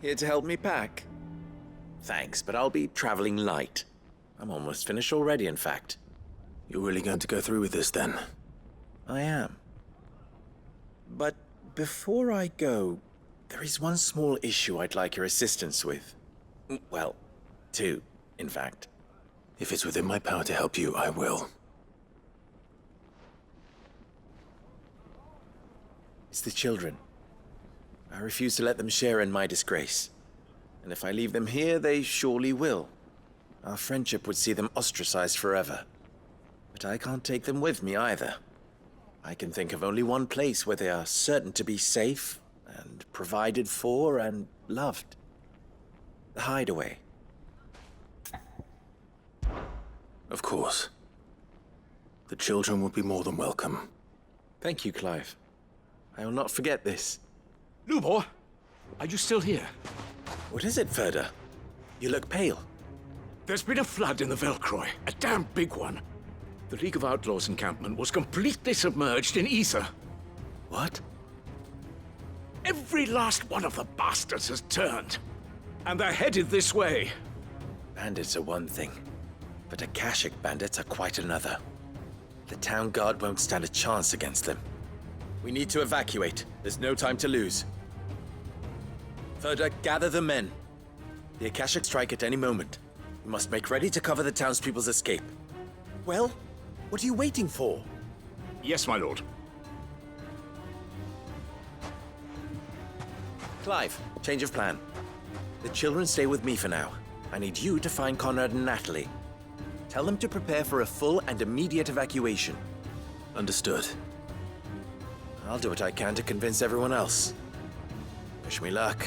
Here to help me pack? Thanks, but I'll be traveling light. I'm almost finished already, in fact. You're really going to go through with this, then? I am. But before I go, there is one small issue I'd like your assistance with. Well, two, in fact. If it's within my power to help you, I will. It's the children. I refuse to let them share in my disgrace. And if I leave them here, they surely will. Our friendship would see them ostracized forever. But I can't take them with me either. I can think of only one place where they are certain to be safe, and provided for, and loved. The Hideaway. Of course. The children would be more than welcome. Thank you, Clive. I will not forget this. Lubor, are you still here? What is it, Ferda? You look pale. There's been a flood in the Velcroy, a damn big one. The League of Outlaws encampment was completely submerged in ether. What? Every last one of the bastards has turned. And they're headed this way. Bandits are one thing, but Akashic bandits are quite another. The town guard won't stand a chance against them. We need to evacuate. There's no time to lose. Ferda, gather the men. The Akashic strike at any moment. We must make ready to cover the townspeople's escape. Well, what are you waiting for? Yes, my lord. Clive, change of plan. The children stay with me for now. I need you to find Conrad and Natalie. Tell them to prepare for a full and immediate evacuation. Understood. I'll do what I can to convince everyone else. Wish me luck.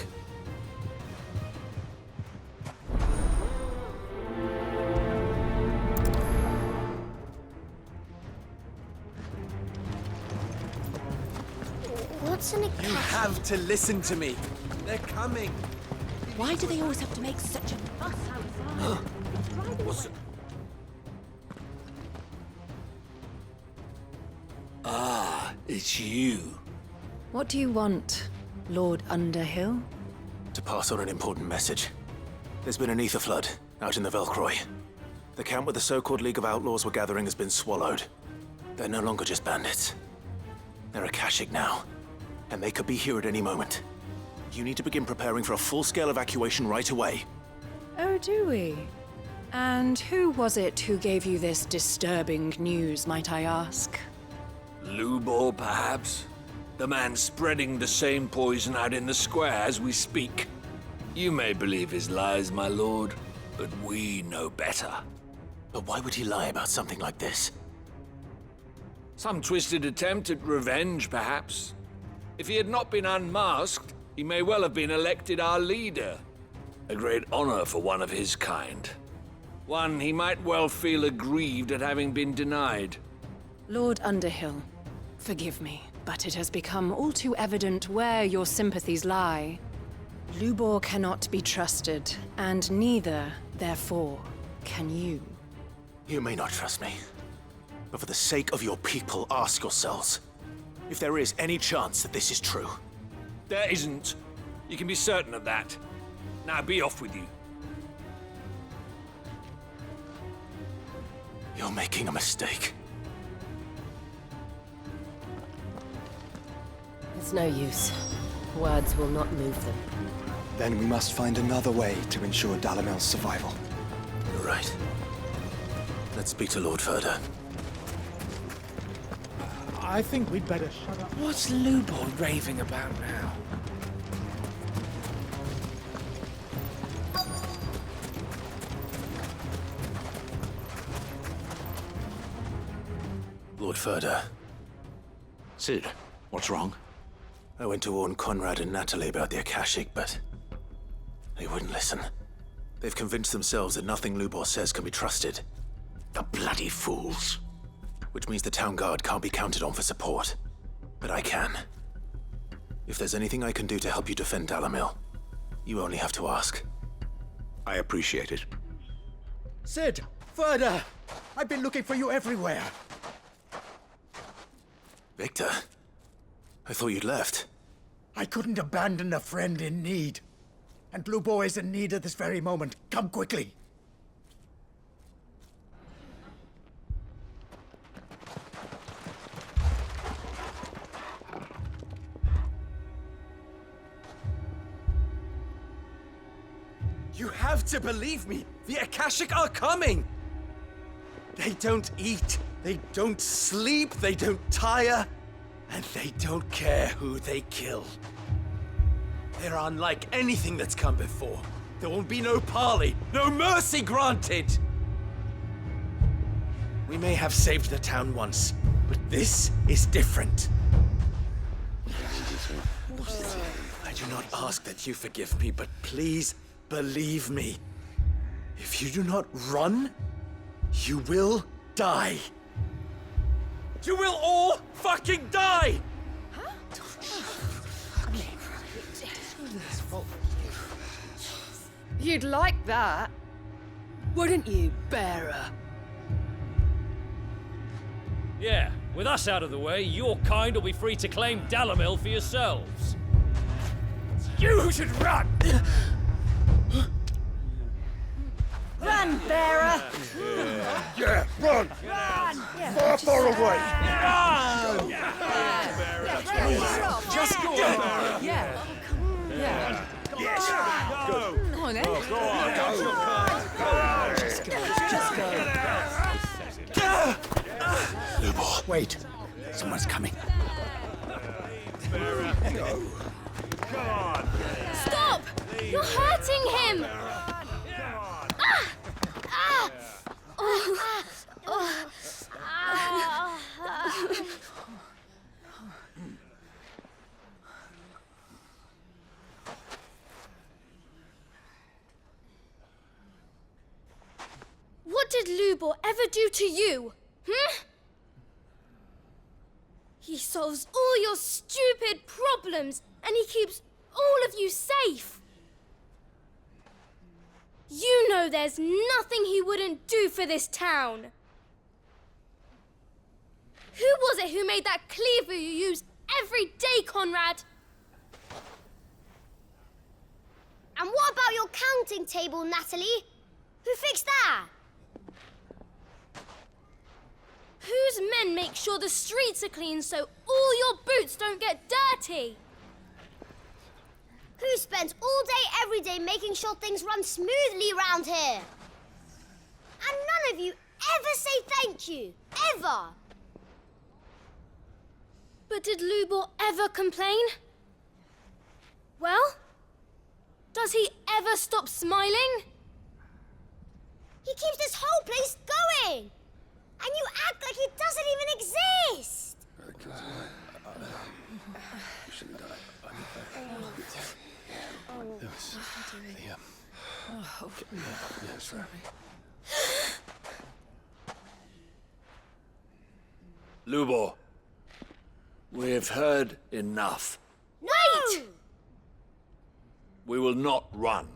What's an Akashic? You have to listen to me. They're coming. Why do they always have to make such a fuss outside? What's... Ah, it's you. What do you want, Lord Underhill? To pass on an important message. There's been an ether flood out in the Velcroy. The camp where the so-called League of Outlaws were gathering has been swallowed. They're no longer just bandits. They're Akashic now, and they could be here at any moment. You need to begin preparing for a full-scale evacuation right away. Oh, do we? And who was it who gave you this disturbing news, might I ask? Lubor, perhaps? The man spreading the same poison out in the square as we speak. You may believe his lies, my lord, but we know better. But why would he lie about something like this? Some twisted attempt at revenge, perhaps. If he had not been unmasked, he may well have been elected our leader. A great honor for one of his kind. One he might well feel aggrieved at having been denied. Lord Underhill, forgive me, but it has become all too evident where your sympathies lie. Lubor cannot be trusted, and neither, therefore, can you. You may not trust me, but for the sake of your people, ask yourselves if there is any chance that this is true. There isn't. You can be certain of that. Now be off with you. You're making a mistake. It's no use. Words will not move them. Then we must find another way to ensure Dalamel's survival. You're right. Let's speak to Lord Ferda. I think we'd better shut up. What's Lubor raving about now? Lord Ferda. Sid, what's wrong? I went to warn Conrad and Natalie about the Akashic, but they wouldn't listen. They've convinced themselves that nothing Lubor says can be trusted. The bloody fools. Which means the town guard can't be counted on for support. But I can. If there's anything I can do to help you defend Dalamil, you only have to ask. I appreciate it. Sid! Ferda! I've been looking for you everywhere. Victor? I thought you'd left. I couldn't abandon a friend in need. and Lubor is in need at this very moment. Come quickly. You have to believe me! The Akashic are coming! They don't eat, they don't sleep, they don't tire, and they don't care who they kill. They're unlike anything that's come before. There won't be no parley, no mercy granted! We may have saved the town once, but this is different. I do not ask that you forgive me, but please believe me. If you do not run, you will die. You will all fucking die! You'd like that, wouldn't you, bearer? Yeah, with us out of the way, your kind will be free to claim Dalamil for yourselves. You should run! Run, bearer! Yeah, run! Run! Far, far away! Run! Just go on! Yeah. Yeah. Yes! Go! Come on, then. Go on! Just go. Lubor, wait. Someone's coming. Stop! You're hurting him! What did Lubor ever do to you? He solves all your stupid problems, and he keeps all of you safe. You know there's nothing he wouldn't do for this town. Who was it who made that cleaver you use every day, Conrad? And what about your counting table, Natalie? Who fixed that? Whose men make sure the streets are clean so all your boots don't get dirty? Who spends all day, every day making sure things run smoothly around here? And none of you ever say thank you. Ever. But did Lubor ever complain? Well, does he ever stop smiling? He keeps this whole place going. And you act like it doesn't even exist. Lubor, we have heard enough. Wait! We will not run.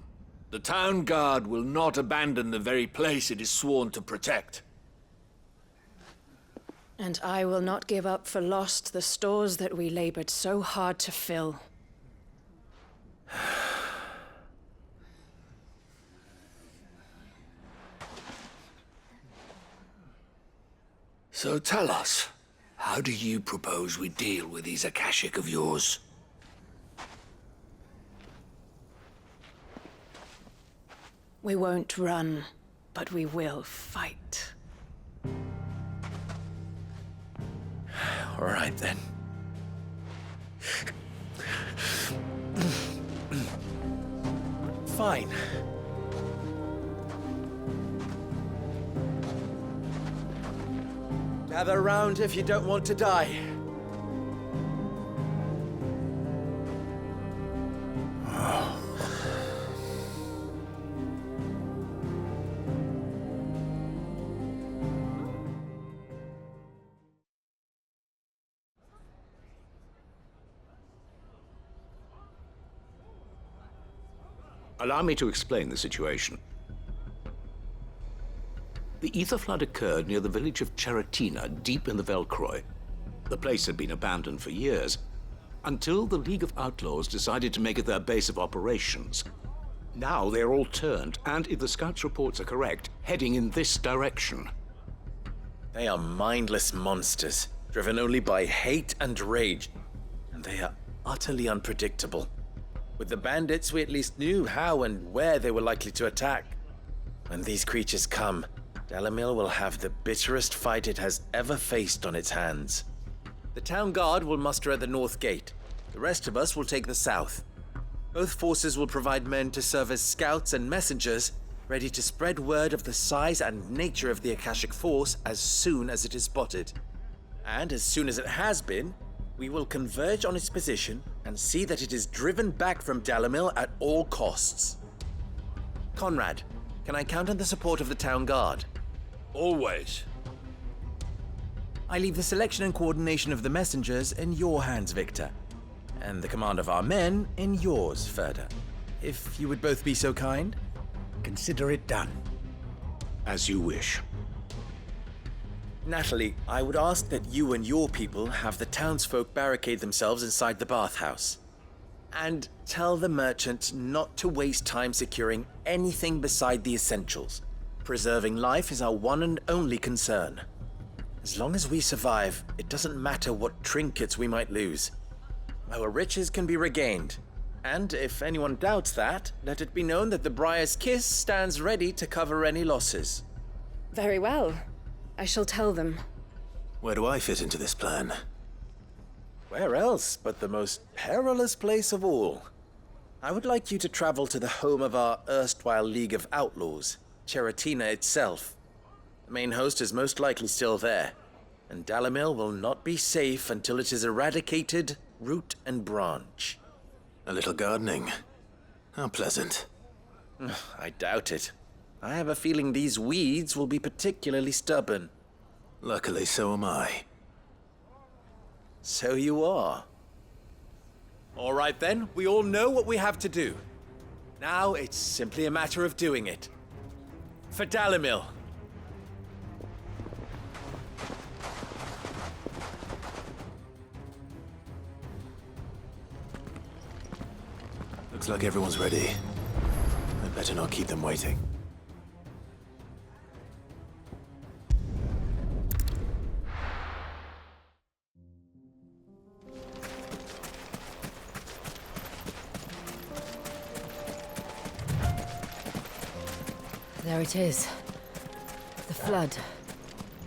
The town guard will not abandon the very place it is sworn to protect. And I will not give up for lost the stores that we labored so hard to fill. So tell us, how do you propose we deal with these Akashic of yours? We won't run, but we will fight. All right, then. Fine. Gather round if you don't want to die. Allow me to explain the situation. The ether flood occurred near the village of Charatina, deep in the Velcroy. The place had been abandoned for years, until the League of Outlaws decided to make it their base of operations. Now they're all turned, and if the scouts' reports are correct, heading in this direction. They are mindless monsters, driven only by hate and rage, and they are utterly unpredictable. With the bandits, we at least knew how and where they were likely to attack. When these creatures come, Dalimil will have the bitterest fight it has ever faced on its hands. The town guard will muster at the north gate. The rest of us will take the south. Both forces will provide men to serve as scouts and messengers, ready to spread word of the size and nature of the Akashic Force as soon as it is spotted. And as soon as it has been, we will converge on its position and see that it is driven back from Dalimil at all costs. Conrad, can I count on the support of the town guard? Always. I leave the selection and coordination of the messengers in your hands, Victor, and the command of our men in yours, Ferda. If you would both be so kind. Consider it done. As you wish. Natalie, I would ask that you and your people have the townsfolk barricade themselves inside the bathhouse. And tell the merchant not to waste time securing anything beside the essentials. Preserving life is our one and only concern. As long as we survive, it doesn't matter what trinkets we might lose. Our riches can be regained. And if anyone doubts that, let it be known that the Briar's Kiss stands ready to cover any losses. Very well. I shall tell them. Where do I fit into this plan? Where else but the most perilous place of all? I would like you to travel to the home of our erstwhile League of Outlaws, Cheratina itself. The main host is most likely still there, and Dalimil will not be safe until it is eradicated, root and branch. A little gardening. How pleasant. I doubt it. I have a feeling these weeds will be particularly stubborn. Luckily, so am I. So you are. All right then, we all know what we have to do. Now it's simply a matter of doing it. For Dalimil. Looks like everyone's ready. I'd better not keep them waiting. There it is. The flood.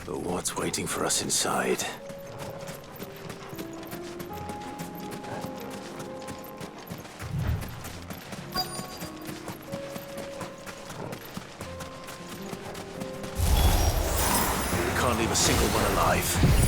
But what's waiting for us inside? Can't leave a single one alive.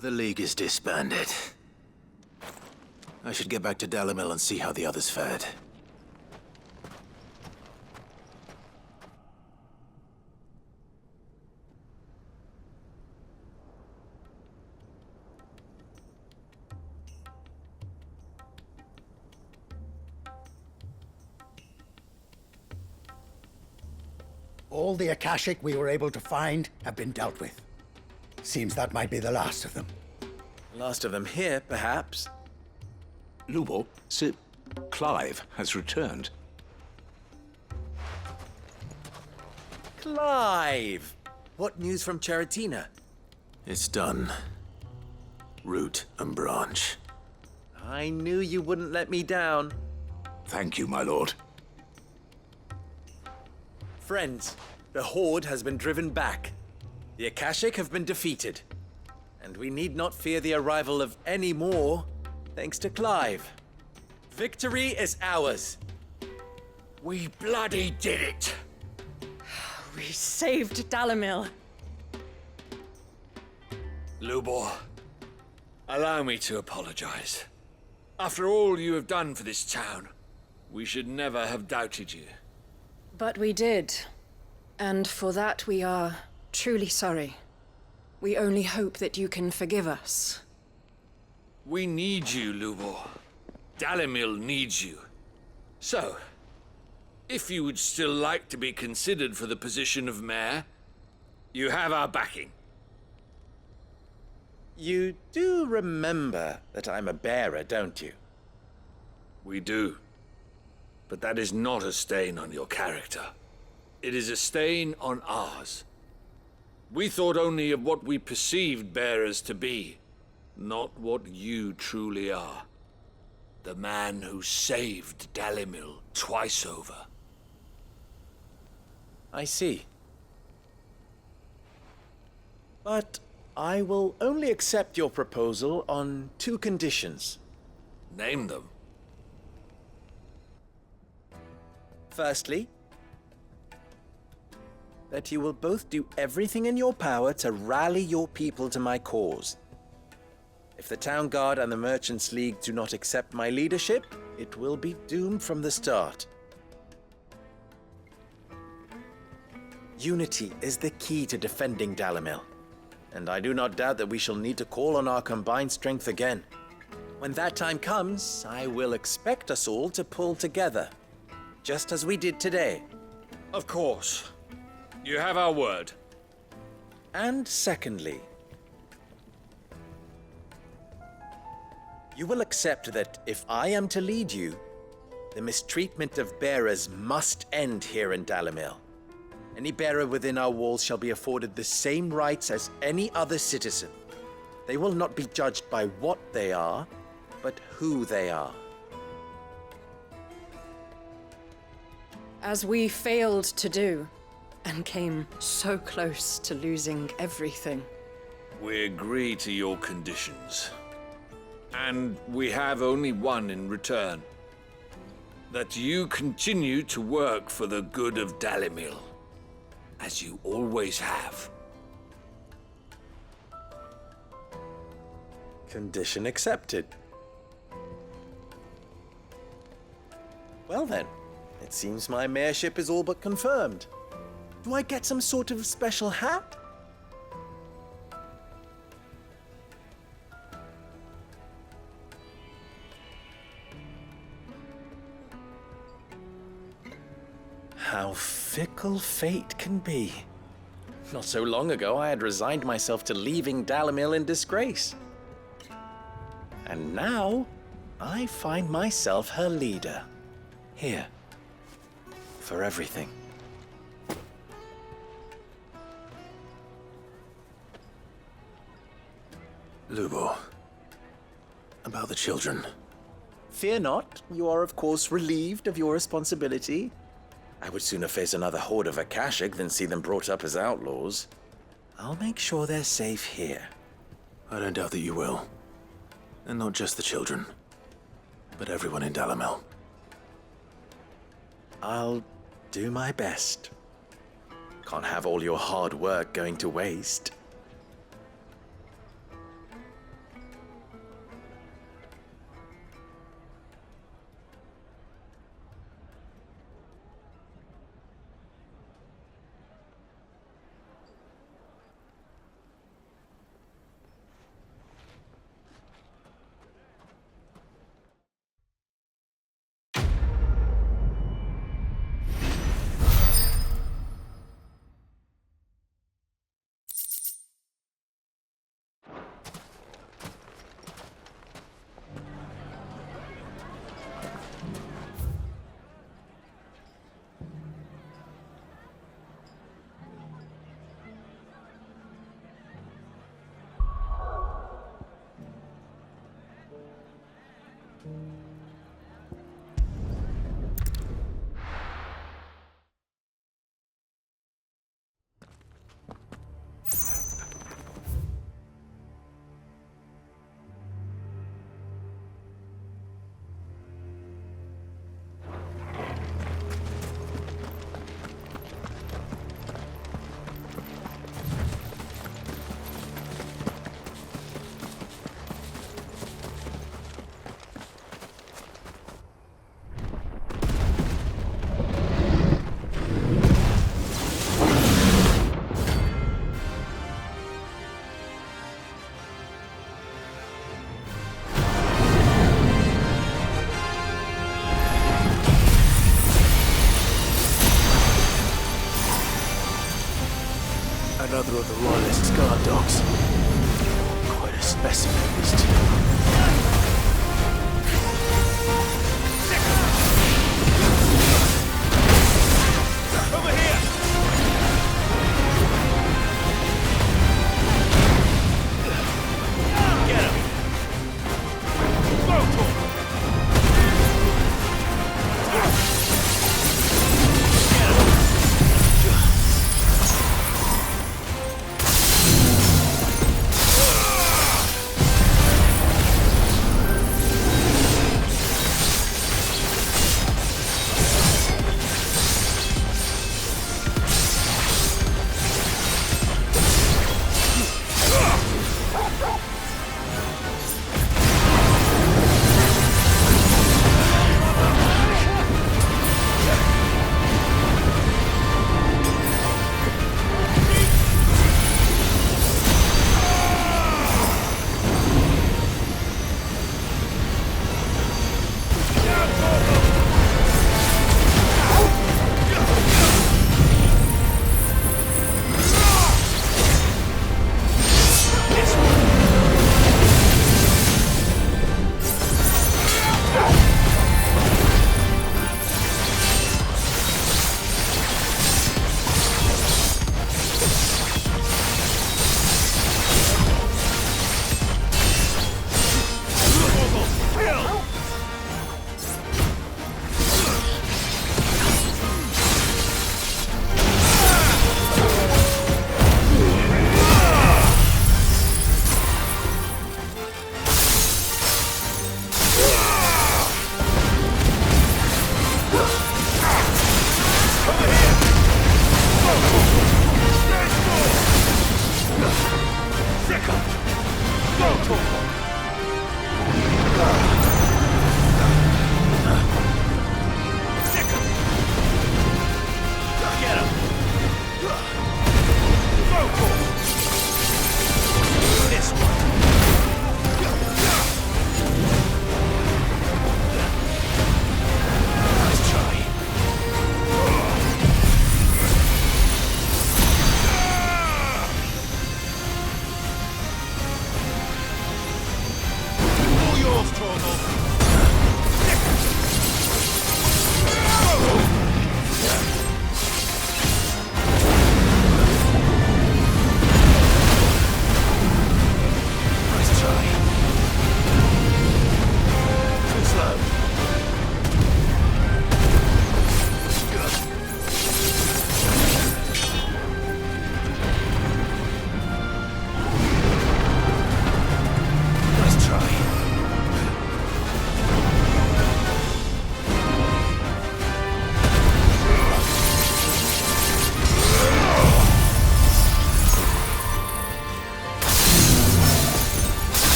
The League is disbanded. I should get back to Dalimil and see how the others fared. All the Akashic we were able to find have been dealt with. Seems that might be the last of them. Last of them here, perhaps. Lubor, Sir Clive has returned. Clive! What news from Charatina? It's done. Root and branch. I knew you wouldn't let me down. Thank you, my lord. Friends, the Horde has been driven back. The Akashic have been defeated. And we need not fear the arrival of any more, thanks to Clive. Victory is ours. We bloody did it! We saved Dalimil. Lubor, allow me to apologize. After all you have done for this town, we should never have doubted you. But we did. And for that we are truly sorry. We only hope that you can forgive us. We need you, Lubor. Dalimil needs you. So, if you would still like to be considered for the position of mayor, you have our backing. You do remember that I'm a bearer, don't you? We do. But that is not a stain on your character. It is a stain on ours. We thought only of what we perceived bearers to be, not what you truly are. The man who saved Dalimil twice over. I see. But I will only accept your proposal on 2 conditions. Name them. Firstly, that you will both do everything in your power to rally your people to my cause. If the Town Guard and the Merchants League do not accept my leadership, it will be doomed from the start. Unity is the key to defending Dalimil, and I do not doubt that we shall need to call on our combined strength again. When that time comes, I will expect us all to pull together, just as we did today. Of course. You have our word. And secondly, you will accept that if I am to lead you, the mistreatment of bearers must end here in Dalimil. Any bearer within our walls shall be afforded the same rights as any other citizen. They will not be judged by what they are, but who they are. As we failed to do, and came so close to losing everything. We agree to your conditions. And we have only one in return. That you continue to work for the good of Dalimil, as you always have. Condition accepted. Well then, it seems my mayorship is all but confirmed. Do I get some sort of special hat? How fickle fate can be. Not so long ago, I had resigned myself to leaving Dalimil in disgrace. And now, I find myself her leader. Here. For everything. Lubor, about the children. Fear not, you are of course relieved of your responsibility. I would sooner face another horde of Akashic than see them brought up as outlaws. I'll make sure they're safe here. I don't doubt that you will. And not just the children, but everyone in Dalimil. I'll do my best. Can't have all your hard work going to waste. Another of the Royalists' guard dogs. Quite a specimen, these two. Over here! Get him! Throw to him!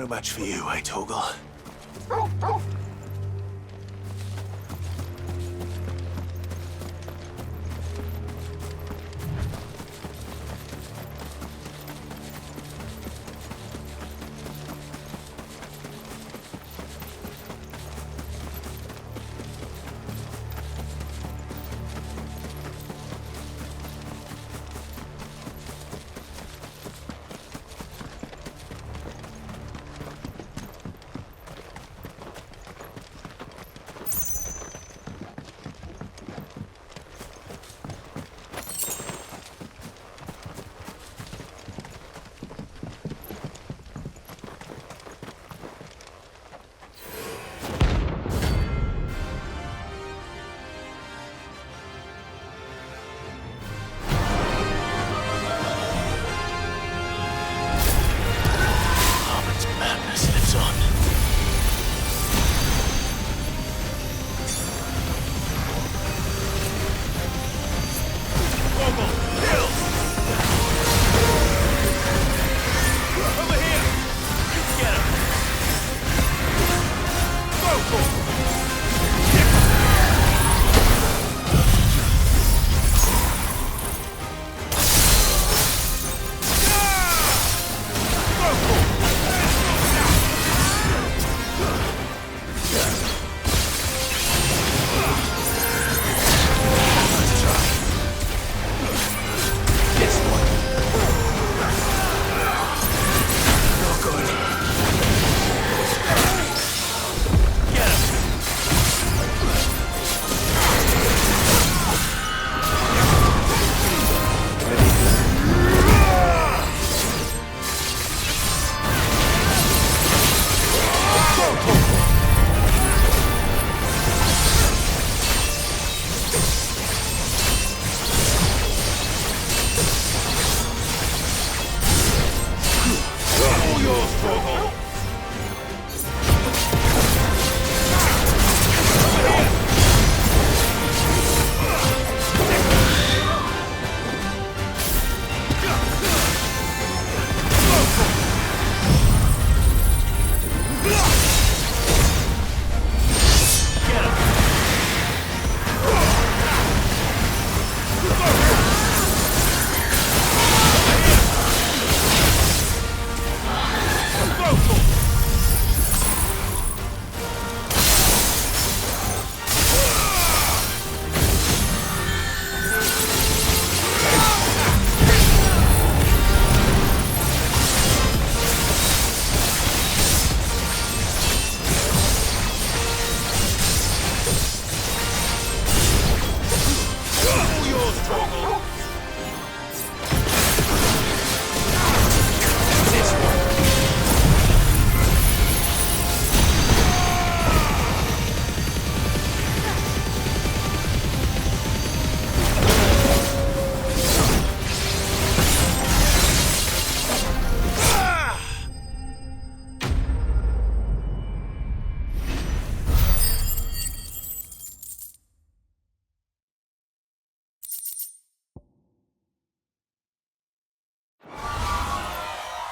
match for you, eh, Torgal?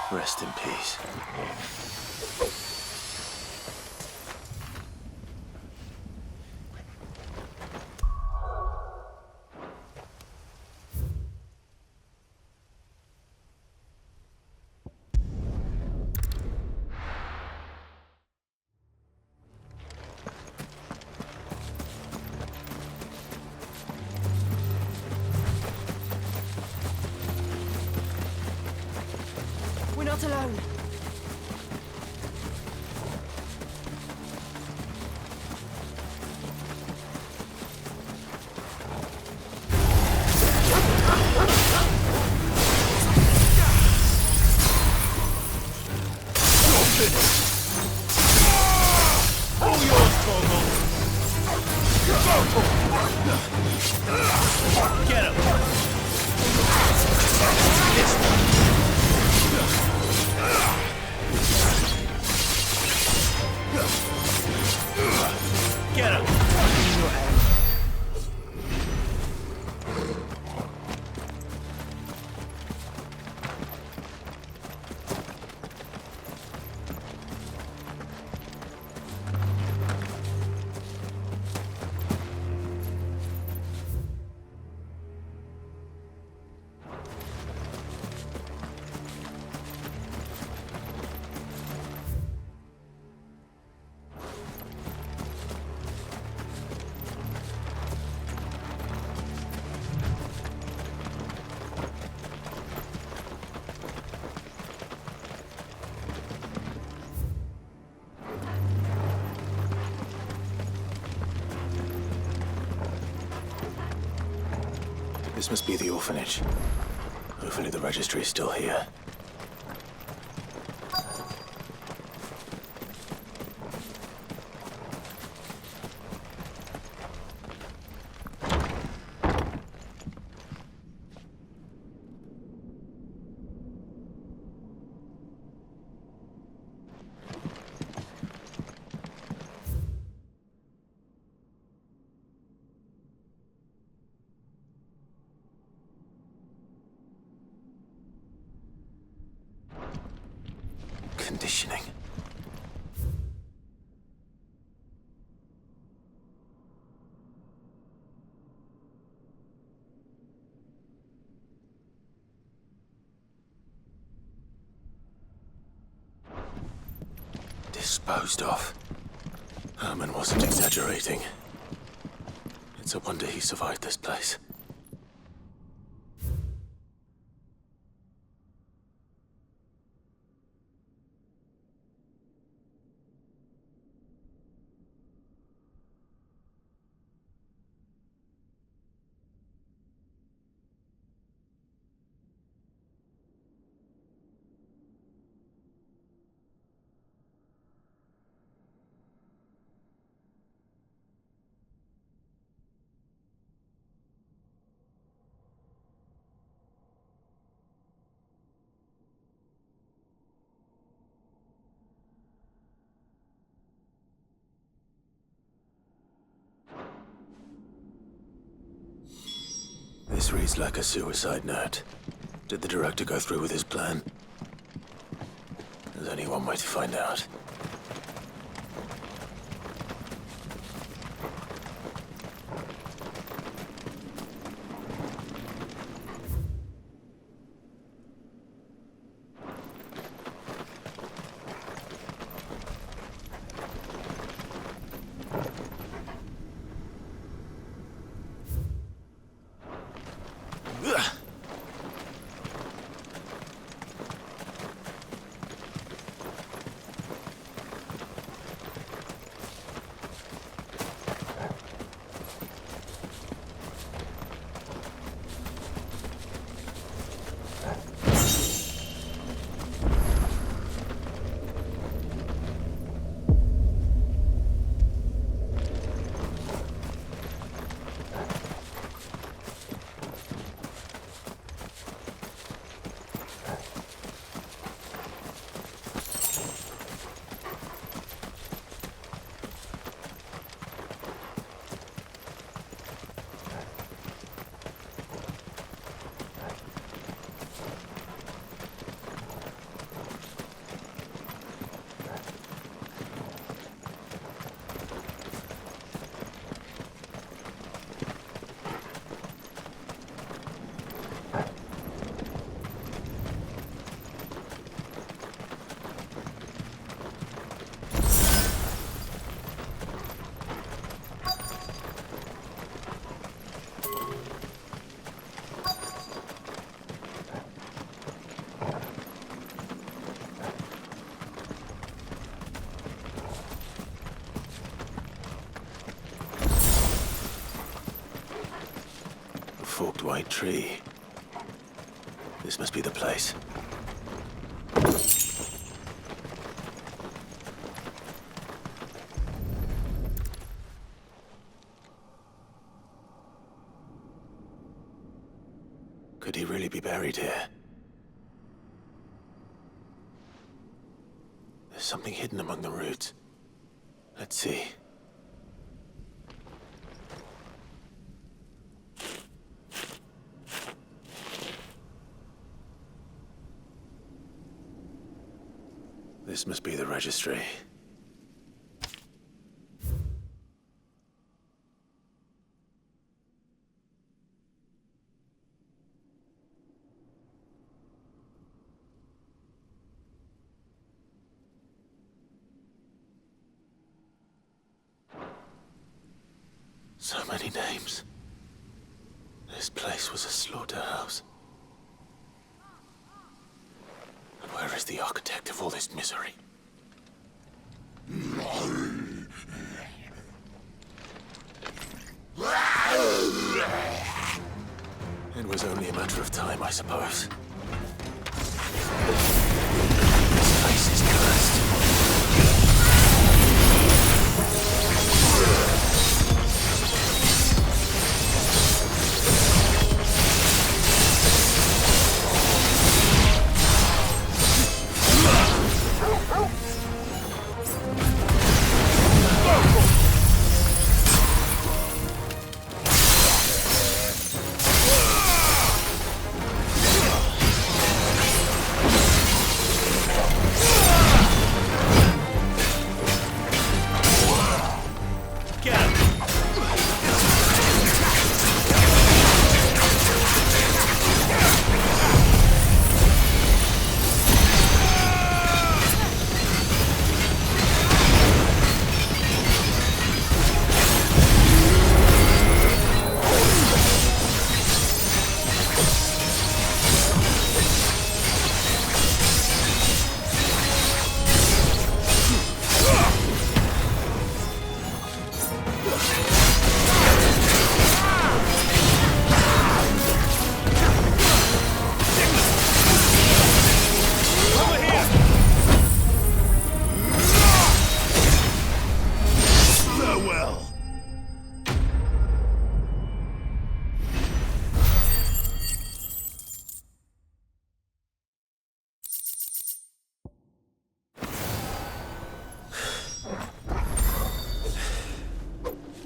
Rest in peace. We're not alone. Get him! Get him! This must be the orphanage. Hopefully the registry is still here. Conditioning. Disposed of. Herman wasn't exaggerating. It's a wonder he survived this place. This reads like a suicide note. Did the director go through with his plan? There's only one way to find out. Forked white tree. This must be the place. Could he really be buried here? There's something hidden among the roots. Let's see. This must be the registry. So many names. This place was a slaughterhouse. And where is the architect of all this misery? was only a matter of time, I suppose. This place is cursed.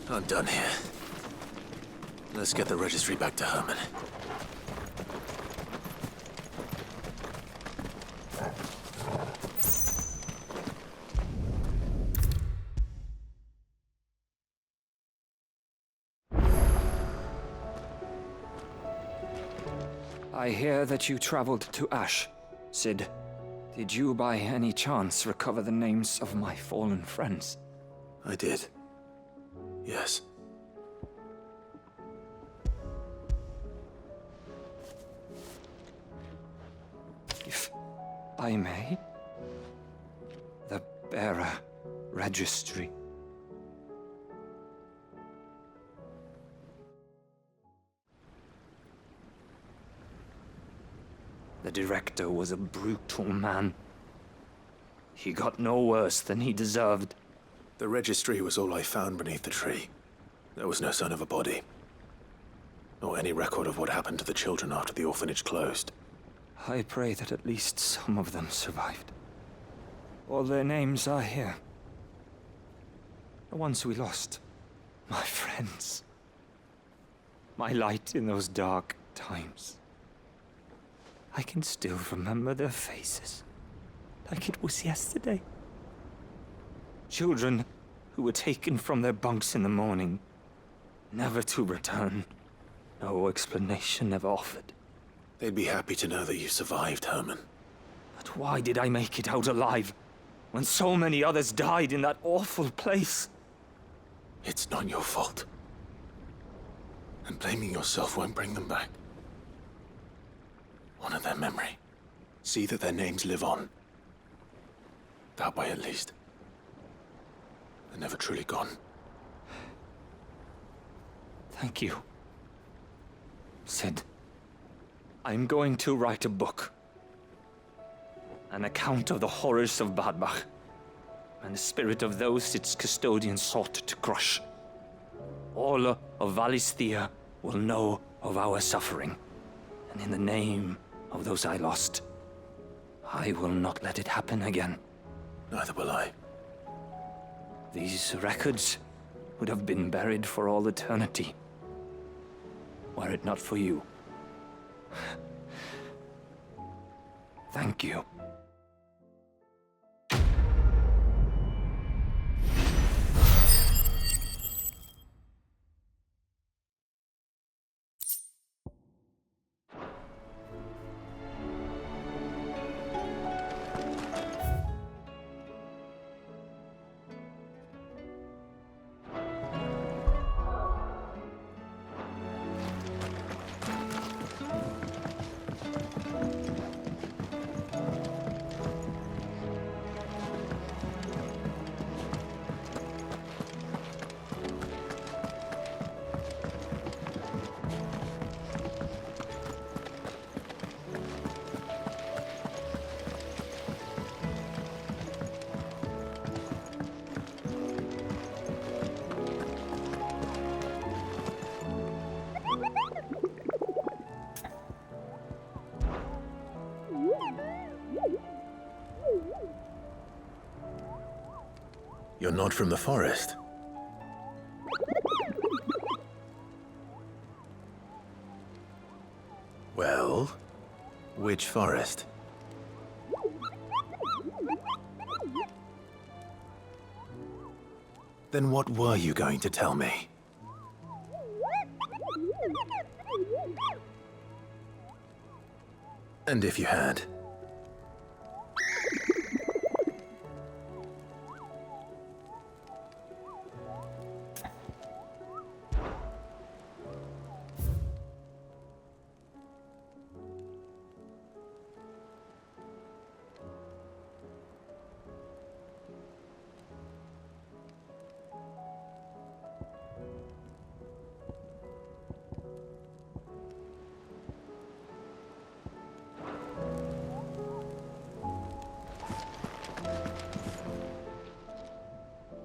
I'm done here. Let's get the registry back to Herman. I hear that you traveled to Ash, Sid. Did you by any chance recover the names of my fallen friends? I did. Yes. If I may, the bearer registry. The director was a brutal man. He got no worse than he deserved. The registry was all I found beneath the tree. There was no sign of a body. Or any record of what happened to the children after the orphanage closed. I pray that at least some of them survived. All their names are here. The ones we lost. My friends. My light in those dark times. I can still remember their faces, like it was yesterday. Children who were taken from their bunks in the morning, never to return. No explanation ever offered. They'd be happy to know that you survived, Herman. But why did I make it out alive, when so many others died in that awful place? It's not your fault. And blaming yourself won't bring them back. Honor their memory. See that their names live on. That way, at least. They're never truly gone. Thank you. Sid, I'm going to write a book. An account of the horrors of Badbach, and the spirit of those its custodians sought to crush. All of Valisthea will know of our suffering, and in the name of those I lost, I will not let it happen again. Neither will I. These records would have been buried for all eternity, were it not for you. Thank you. You're not from the forest. Well, which forest? Then what were you going to tell me? And if you had?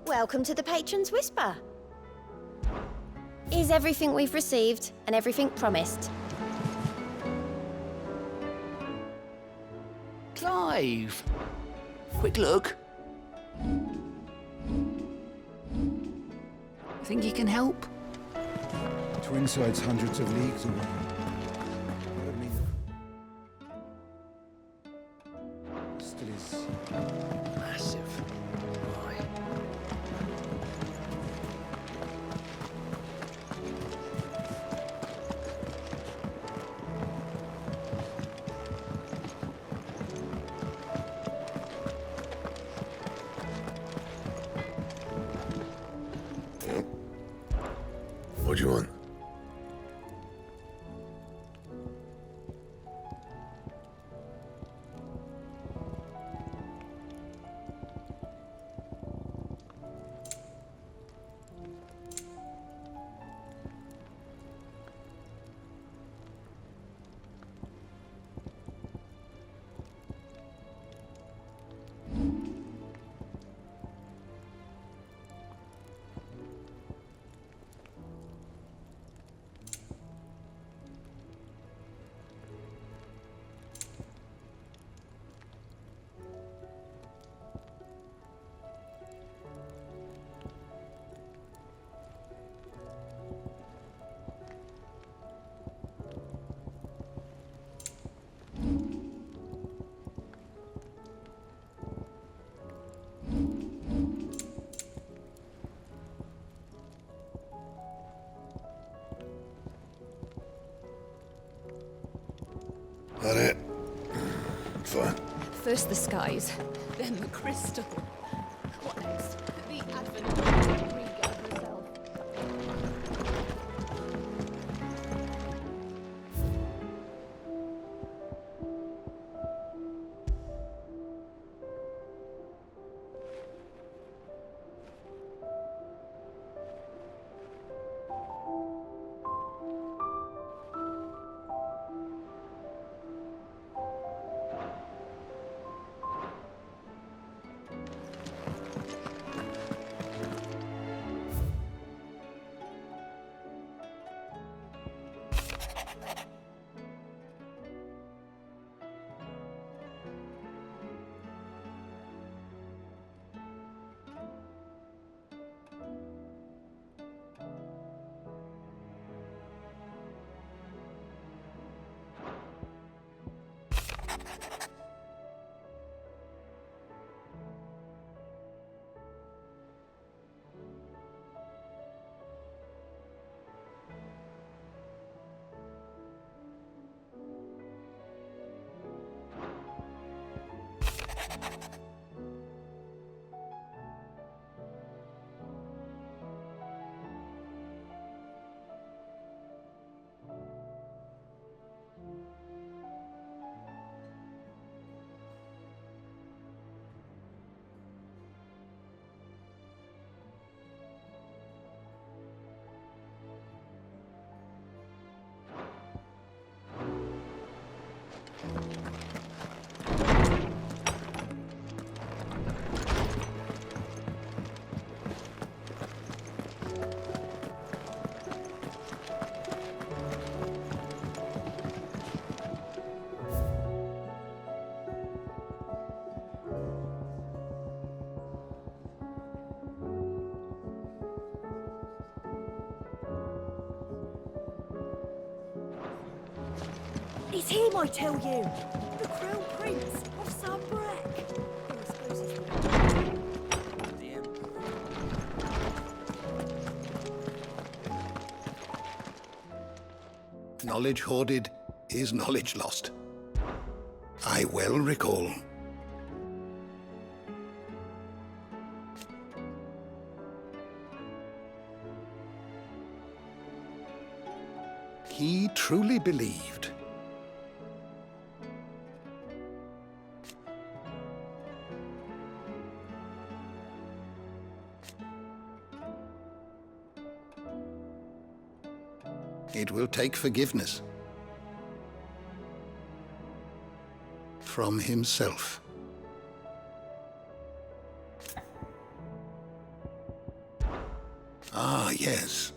Welcome to the Patron's Whisper. Is everything we've received and everything promised? Clive! Quick look. Think you can help? Twinside's hundreds of leagues away. I mean, still is Massive. Why? What do you want? That it? Fine. First the skies, then the crystal. What next? The advent of Riga herself. It's him, I tell you! The Crown Prince of Sunbreak! I suppose he's... Knowledge hoarded is knowledge lost. I well recall. He truly believed. It will take forgiveness from himself. Ah, yes.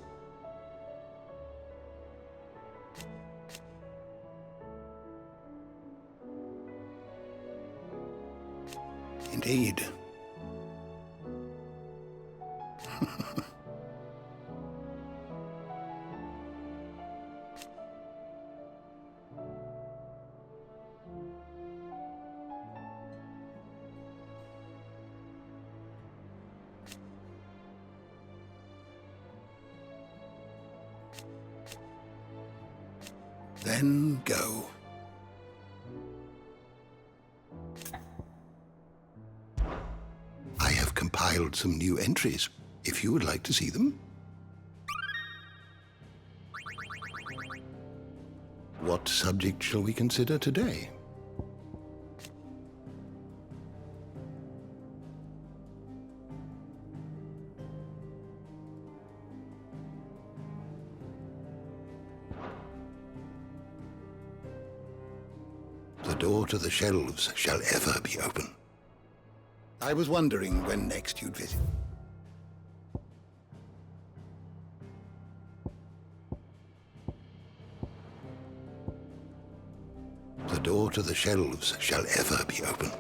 Indeed. Then go. I have compiled some new entries, if you would like to see them. What subject shall we consider today? The door to the shelves shall ever be open. I was wondering when next you'd visit. The door to the shelves shall ever be open.